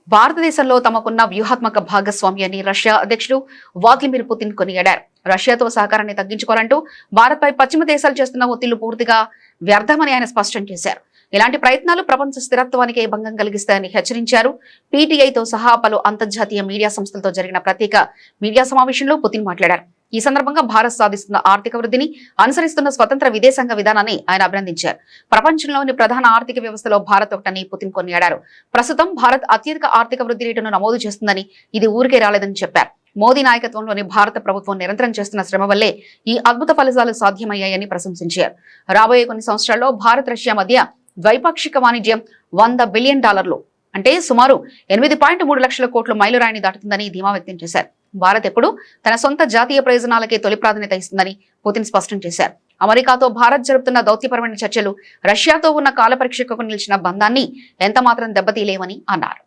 భారతదేశంలో తమకున్న వ్యూహాత్మక భాగస్వామ్యాన్ని రష్యా అధ్యక్షుడు వ్లాదిమిర్ పుతిన్ కొనియాడారు. రష్యాతో సహకారాన్ని తగ్గించుకోవాలంటూ భారత్పై పశ్చిమ దేశాలు చేస్తున్న ఒత్తిళ్లు పూర్తిగా వ్యర్థమని ఆయన స్పష్టం చేశారు. ఇలాంటి ప్రయత్నాలు ప్రపంచ స్థిరత్వానికి భంగం కలిగిస్తాయని హెచ్చరించారు. పీటీఐతో సహా పలు అంతర్జాతీయ మీడియా సంస్థలతో జరిగిన ప్రత్యేక మీడియా సమావేశంలో పుతిన్ మాట్లాడారు. ఈ సందర్భంగా భారత్ సాధిస్తున్న ఆర్థిక వృద్ధిని, అనుసరిస్తున్న స్వతంత్ర విదేశాంగ విధానాన్ని ఆయన అభినందించారు. ప్రపంచంలోని ప్రధాన ఆర్థిక వ్యవస్థలో భారత్ ఒకటని పుతిన్ కొనియాడారు. ప్రస్తుతం భారత్ అత్యధిక ఆర్థిక వృద్ధి రేటును నమోదు చేస్తుందని, ఇది ఊరికే రాలేదని చెప్పారు. మోదీ నాయకత్వంలోని భారత ప్రభుత్వం నిరంతరం చేస్తున్న శ్రమ వల్లే ఈ అద్భుత ఫలితాలు సాధ్యమయ్యాయని ప్రశంసించారు. రాబోయే కొన్ని సంవత్సరాల్లో భారత్ రష్యా మధ్య ద్వైపాక్షిక వాణిజ్యం $100 బిలియన్ అంటే సుమారు 8.3 లక్షల కోట్ల మైలురాయిని దాటుతుందని ధీమా వ్యక్తం చేశారు. భారత్ ఎప్పుడు తన సొంత జాతీయ ప్రయోజనాలకే తొలి ప్రాధాన్యత ఇస్తుందని పుతిన్ స్పష్టం చేశారు. అమెరికాతో భారత్ జరుపుతున్న దౌత్యపరమైన చర్చలు రష్యాతో ఉన్న కాలపరీక్షకు నిలిచిన బంధాన్ని ఎంతమాత్రం దెబ్బతీయలేవని అన్నారు.